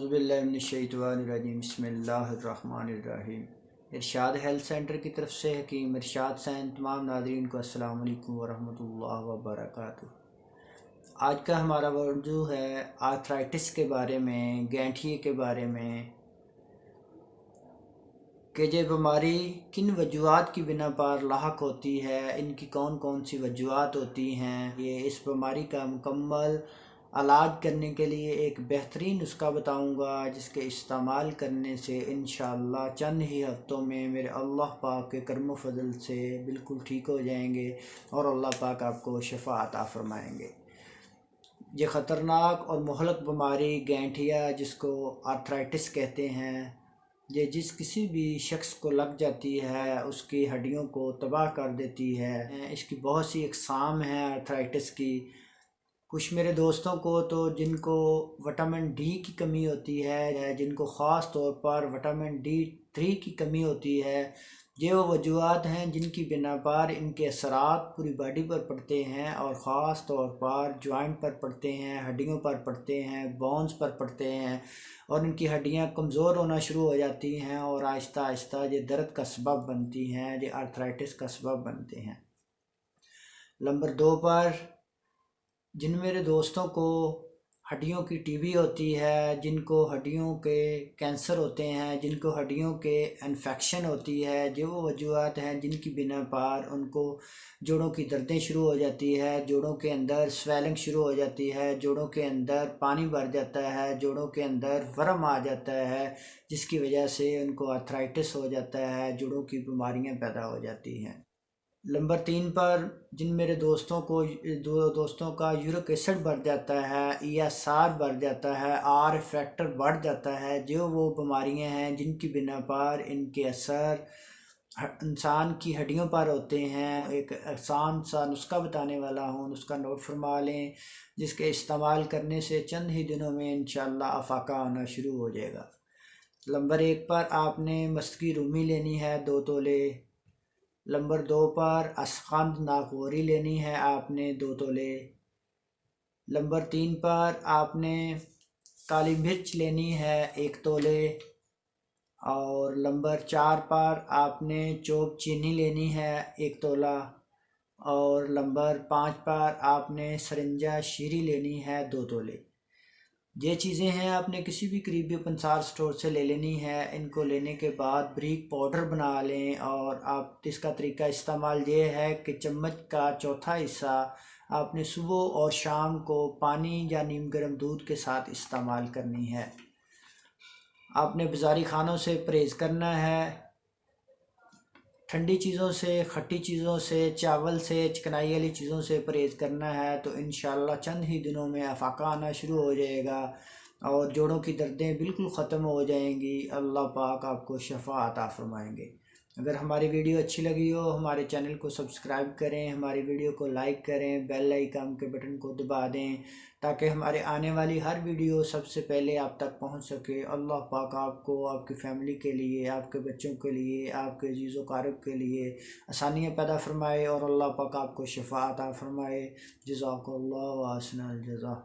औज़ुबिल्लाहिमिनश्शैतानिर्रजीम बिस्मिल्लाहिर्रहमानिर्रहीम। इरशाद health centre की तरफ से हकीम इरशाद सैन तमाम नाज़रीन को अस्सलाम वालेकुम वरहमतुल्लाहि वबरकातुहू। आज का हमारा मौजू है आर्थराइटिस के बारे में, गैंठिए के बारे में, कि ये बीमारी किन वजूहात की बिना पर लाहक होती है, इनकी कौन कौन सी वजूहात होती हैं। ये इस बीमारी का मुकम्मल इलाज करने के लिए एक बेहतरीन नुस्खा बताऊंगा, जिसके इस्तेमाल करने से इंशाअल्लाह चंद ही हफ्तों में मेरे अल्लाह पाक के करम व फजल से बिल्कुल ठीक हो जाएंगे और अल्लाह पाक आपको शफा अता फरमाएंगे। ये ख़तरनाक और मुहलक बीमारी गैंठिया, जिसको आर्थराइटिस कहते हैं, ये जिस किसी भी शख्स को लग जाती है उसकी हड्डियों को तबाह कर देती है। इसकी बहुत सी अक़साम हैं आर्थराइटिस की। कुछ मेरे दोस्तों को तो जिनको विटामिन डी की कमी होती है, जिनको ख़ास तौर पर विटामिन D3 की कमी होती है, ये वो वजूहात हैं जिनकी बिना पर इनके असरात पूरी बॉडी पर पड़ते हैं और ख़ास तौर पर जॉइंट पर पड़ते हैं, हड्डियों पर पड़ते हैं, बोन्स पर पड़ते हैं और इनकी हड्डियां कमज़ोर होना शुरू हो जाती हैं और आहिस्ता आहिस्ता ये दर्द का सबब बनती हैं, ये आर्थराइटिस का सबब बनते हैं। नंबर 2 पर जिन मेरे दोस्तों को हड्डियों की टीबी होती है, जिनको हड्डियों के कैंसर होते हैं, जिनको हड्डियों के इन्फेक्शन होती है, जो वो वजूहात हैं जिनकी बिना पर उनको जोड़ों की दर्दें शुरू हो जाती है, जोड़ों के अंदर स्वेलिंग शुरू हो जाती है, जोड़ों के अंदर पानी भर जाता है, जोड़ों के अंदर वर्म आ जाता है, जिसकी वजह से उनको आर्थराइटिस हो जाता है, जोड़ों की बीमारियां पैदा हो जाती हैं। नंबर 3 पर जिन मेरे दोस्तों का यूरिक एसिड बढ़ जाता है, ESR बढ़ जाता है, R फैक्टर बढ़ जाता है, जो वो बीमारियां हैं जिनकी बिना पर इनके असर इंसान की हड्डियों पर होते हैं। एक आसान सा नुस्खा बताने वाला हूँ, नुस्खा नोट फरमा लें, जिसके इस्तेमाल करने से चंद ही दिनों में इंशाअल्लाह अफाका आना शुरू हो जाएगा। नंबर 1 पर आपने मस्की रूमी लेनी है 2 तोले। नंबर 2 पर असखंद नागौरी लेनी है आपने 2 तोले। नंबर 3 पर आपने काली मिर्च लेनी है 1 तोले। और नंबर 4 पर आपने चोप चीनी लेनी है 1 तोला। और नंबर 5 पर आपने सरंजा शीरी लेनी है 2 तोले। ये चीज़ें हैं आपने किसी भी करीबी पंसार स्टोर से ले लेनी है। इनको लेने के बाद बारीक पाउडर बना लें और आप इसका तरीका इस्तेमाल ये है कि चम्मच का चौथा हिस्सा आपने सुबह और शाम को पानी या नीम गर्म दूध के साथ इस्तेमाल करनी है। आपने बाज़ारी खानों से परहेज़ करना है, ठंडी चीज़ों से, खट्टी चीज़ों से, चावल से, चिकनाई वाली चीज़ों से परहेज़ करना है। तो इंशाअल्लाह चंद ही दिनों में अफाका आना शुरू हो जाएगा और जोड़ों की दर्दें बिल्कुल ख़त्म हो जाएंगी। अल्लाह पाक आपको शफा अता फरमाएंगे। अगर हमारी वीडियो अच्छी लगी हो, हमारे चैनल को सब्सक्राइब करें, हमारी वीडियो को लाइक करें, बेल आइकन के बटन को दबा दें, ताकि हमारे आने वाली हर वीडियो सबसे पहले आप तक पहुंच सके। अल्लाह पाक आपको, आपकी फ़ैमिली के लिए, आपके बच्चों के लिए, आपके अजीज़ व क़ारिब के लिए आसानियाँ पैदा फरमाए और अल्लाह पाक आपको शफा अता फरमाए। जज़ाकल्लाहु व अहसनल जज़ा।